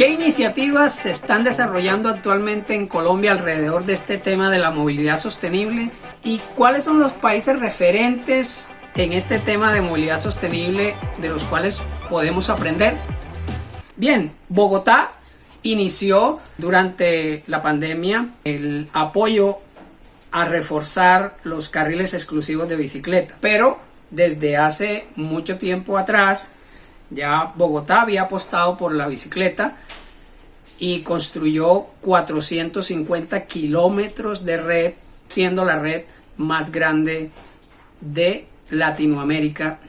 ¿Qué iniciativas se están desarrollando actualmente en Colombia alrededor de este tema de la movilidad sostenible? ¿Y cuáles son los países referentes en este tema de movilidad sostenible de los cuales podemos aprender? Bien, Bogotá inició durante la pandemia el apoyo a reforzar los carriles exclusivos de bicicleta, pero desde hace mucho tiempo atrás ya Bogotá había apostado por la bicicleta y construyó 450 kilómetros de red, siendo la red más grande de Latinoamérica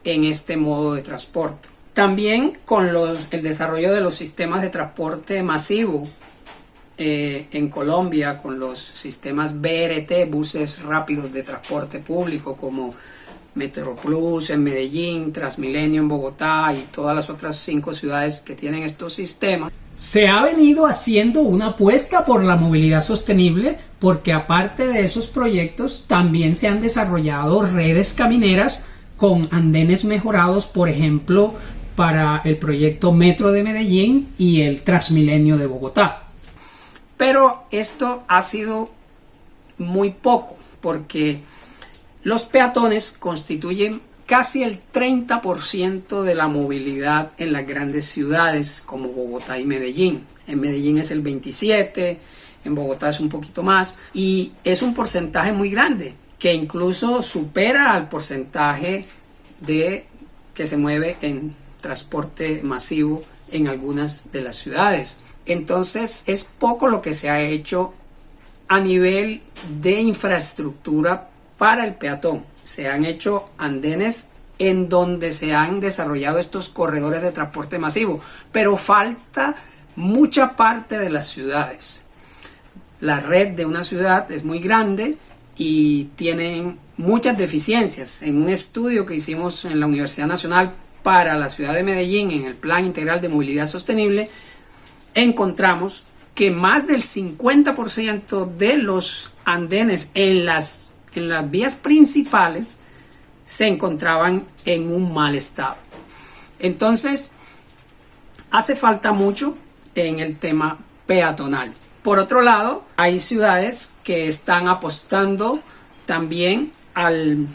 en este modo de transporte. También con el desarrollo de los sistemas de transporte masivo en Colombia, con los sistemas BRT, buses rápidos de transporte público como Metroplus en Medellín, Transmilenio en Bogotá y todas las otras 5 ciudades que tienen estos sistemas. Se ha venido haciendo una apuesta por la movilidad sostenible porque aparte de esos proyectos también se han desarrollado redes camineras con andenes mejorados, por ejemplo, para el proyecto Metro de Medellín y el Transmilenio de Bogotá. Pero esto ha sido muy poco porque los peatones constituyen casi el 30% de la movilidad en las grandes ciudades como Bogotá y Medellín. En Medellín es el 27%, en Bogotá es un poquito más y es un porcentaje muy grande que incluso supera al porcentaje que se mueve en transporte masivo en algunas de las ciudades. Entonces es poco lo que se ha hecho a nivel de infraestructura para el peatón. Se han hecho andenes en donde se han desarrollado estos corredores de transporte masivo, pero falta mucha parte de las ciudades. La red de una ciudad es muy grande y tienen muchas deficiencias. En un estudio que hicimos en la Universidad Nacional para la ciudad de Medellín, en el Plan Integral de Movilidad Sostenible, encontramos que más del 50% de los andenes en las vías principales se encontraban en un mal estado. Entonces, hace falta mucho en el tema peatonal. Por otro lado, hay ciudades que están apostando también al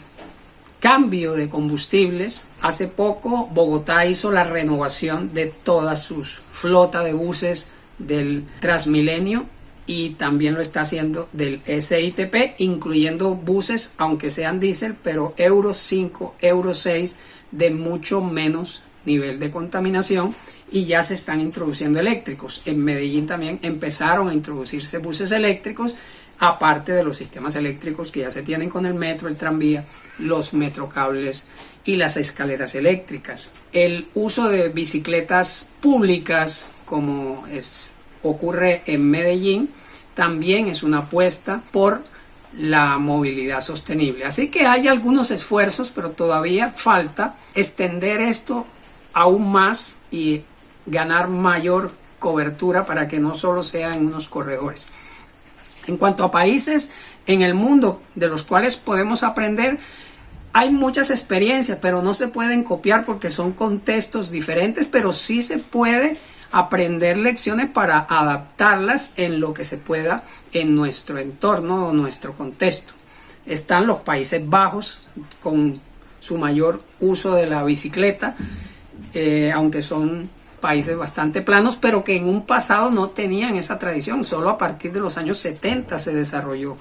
cambio de combustibles. Hace poco Bogotá hizo la renovación de toda su flota de buses del Transmilenio y también lo está haciendo del SITP, incluyendo buses, aunque sean diésel, pero Euro 5, Euro 6, de mucho menos nivel de contaminación, y ya se están introduciendo eléctricos. En Medellín también empezaron a introducirse buses eléctricos, aparte de los sistemas eléctricos que ya se tienen con el metro, el tranvía, los metrocables y las escaleras eléctricas. El uso de bicicletas públicas, como ocurre en Medellín, también es una apuesta por la movilidad sostenible. Así que hay algunos esfuerzos, pero todavía falta extender esto aún más y ganar mayor cobertura para que no solo sean unos corredores. En cuanto a países en el mundo de los cuales podemos aprender, hay muchas experiencias, pero no se pueden copiar porque son contextos diferentes, pero sí se puede aprender lecciones para adaptarlas en lo que se pueda en nuestro entorno o nuestro contexto. Están los Países Bajos con su mayor uso de la bicicleta, aunque son países bastante planos, pero que en un pasado no tenían esa tradición, solo a partir de los años 70 se desarrolló.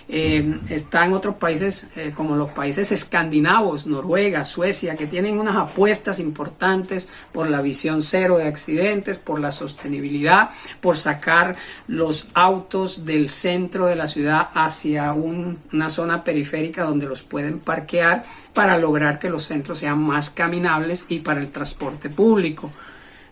Están otros países como los países escandinavos, Noruega, Suecia, que tienen unas apuestas importantes por la visión cero de accidentes, por la sostenibilidad, por sacar los autos del centro de la ciudad hacia una zona periférica donde los pueden parquear para lograr que los centros sean más caminables y para el transporte público.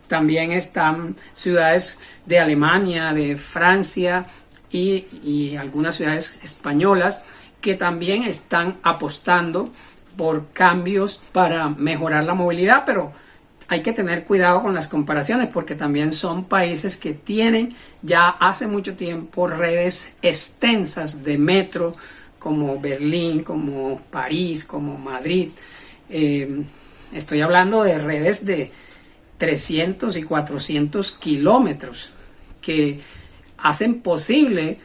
También están ciudades de Alemania, de Francia y algunas ciudades españolas que también están apostando por cambios para mejorar la movilidad, pero hay que tener cuidado con las comparaciones porque también son países que tienen ya hace mucho tiempo redes extensas de metro como Berlín, como París, como Madrid. Estoy hablando de redes de 300 y 400 kilómetros que hacen posible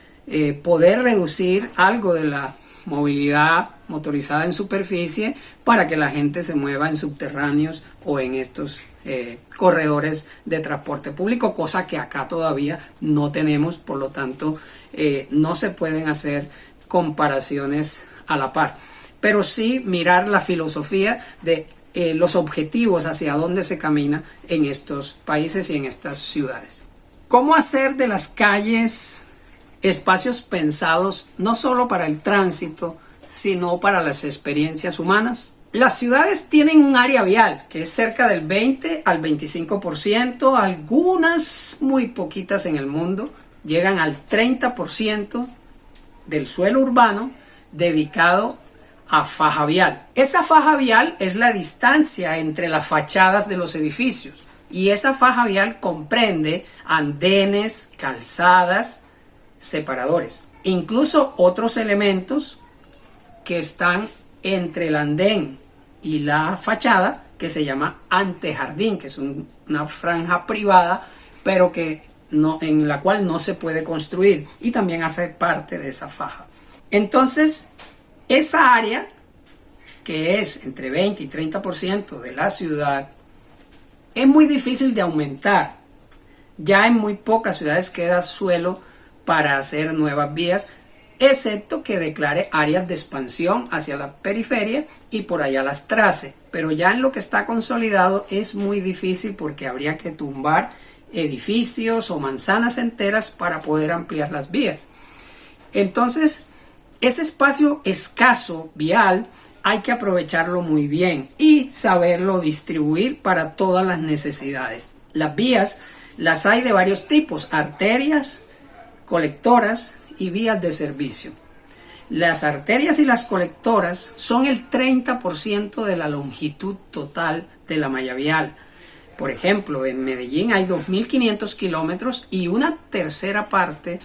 poder reducir algo de la movilidad motorizada en superficie para que la gente se mueva en subterráneos o en estos corredores de transporte público, cosa que acá todavía no tenemos, por lo tanto no se pueden hacer comparaciones a la par, pero sí mirar la filosofía de los objetivos hacia dónde se camina en estos países y en estas ciudades. ¿Cómo hacer de las calles espacios pensados no solo para el tránsito, sino para las experiencias humanas? Las ciudades tienen un área vial que es cerca del 20 al 25%, algunas muy poquitas en el mundo llegan al 30% del suelo urbano dedicado a faja vial. Esa faja vial es la distancia entre las fachadas de los edificios y esa faja vial comprende andenes, calzadas, separadores, incluso otros elementos que están entre el andén y la fachada, que se llama antejardín, que es una franja privada, pero que en la cual no se puede construir y también hace parte de esa faja. Entonces, esa área, que es entre 20 y 30% de la ciudad, es muy difícil de aumentar. Ya en muy pocas ciudades queda suelo para hacer nuevas vías, excepto que declare áreas de expansión hacia la periferia y por allá las trace. Pero ya en lo que está consolidado es muy difícil porque habría que tumbar edificios o manzanas enteras para poder ampliar las vías. Entonces, ese espacio escaso vial hay que aprovecharlo muy bien y saberlo distribuir para todas las necesidades. Las vías las hay de varios tipos: arterias, colectoras y vías de servicio. Las arterias y las colectoras son el 30% de la longitud total de la malla vial. Por ejemplo, en Medellín hay 2.500 kilómetros y una tercera parte,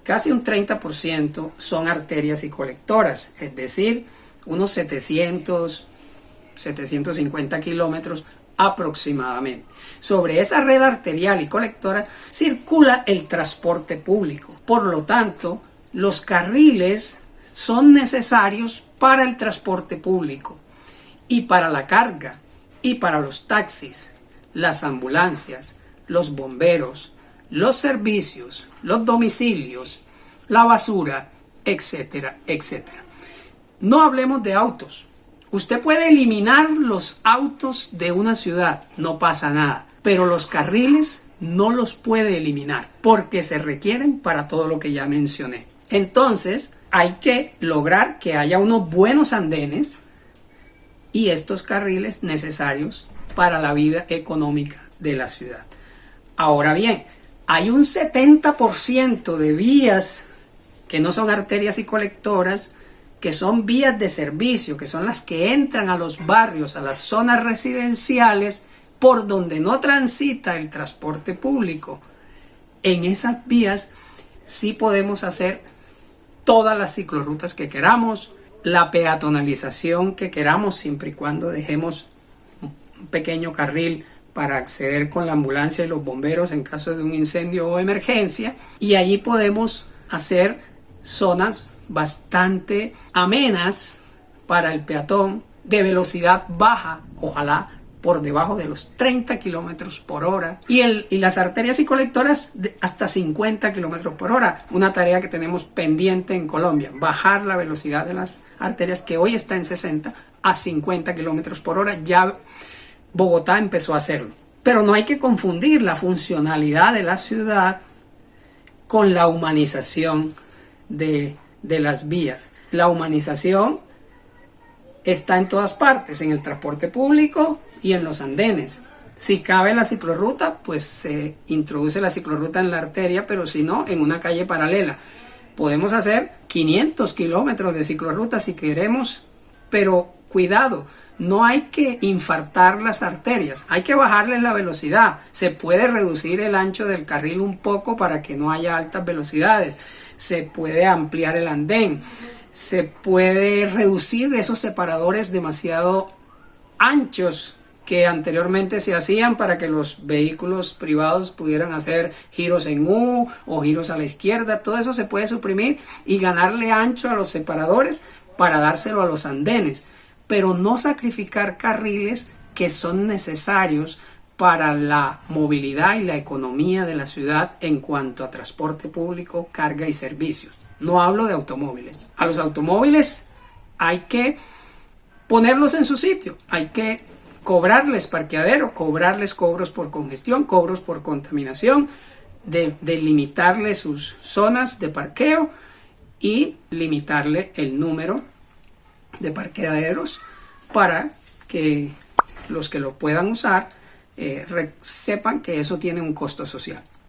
casi un 30%, son arterias y colectoras, es decir, unos 750 kilómetros aproximadamente. Sobre esa red arterial y colectora circula el transporte público. Por lo tanto, los carriles son necesarios para el transporte público y para la carga y para los taxis, las ambulancias, los bomberos, los servicios, los domicilios, la basura, etcétera, etcétera. No hablemos de autos. Usted puede eliminar los autos de una ciudad, no pasa nada, pero los carriles no los puede eliminar porque se requieren para todo lo que ya mencioné. Entonces, hay que lograr que haya unos buenos andenes y estos carriles necesarios para la vida económica de la ciudad. Ahora bien, hay un 70% de vías que no son arterias y colectoras, que son vías de servicio, que son las que entran a los barrios, a las zonas residenciales, por donde no transita el transporte público. En esas vías sí podemos hacer todas las ciclorrutas que queramos, la peatonalización que queramos, siempre y cuando dejemos un pequeño carril para acceder con la ambulancia y los bomberos en caso de un incendio o emergencia, y allí podemos hacer zonas bastante amenas para el peatón, de velocidad baja, ojalá por debajo de los 30 kilómetros por hora, y las arterias y colectoras hasta 50 kilómetros por hora. Una tarea que tenemos pendiente en Colombia: bajar la velocidad de las arterias, que hoy está en 60, a 50 kilómetros por hora. Ya Bogotá empezó a hacerlo. Pero no hay que confundir la funcionalidad de la ciudad con la humanización de las vías. La humanización está en todas partes, en el transporte público y en los andenes. Si cabe la ciclorruta, pues se introduce la ciclorruta en la arteria, pero si no, en una calle paralela. Podemos hacer 500 kilómetros de ciclorruta si queremos, pero cuidado, no hay que infartar las arterias, hay que bajarles la velocidad. Se puede reducir el ancho del carril un poco para que no haya altas velocidades. Se puede ampliar el andén, se puede reducir esos separadores demasiado anchos que anteriormente se hacían para que los vehículos privados pudieran hacer giros en U o giros a la izquierda. Todo eso se puede suprimir y ganarle ancho a los separadores para dárselo a los andenes, pero no sacrificar carriles que son necesarios para la movilidad y la economía de la ciudad en cuanto a transporte público, carga y servicios. No hablo de automóviles. A los automóviles hay que ponerlos en su sitio, hay que cobrarles parqueadero, cobrarles cobros por congestión, cobros por contaminación, delimitarle sus zonas de parqueo y limitarle el número de parqueaderos para que los que lo puedan usar sepan que eso tiene un costo social.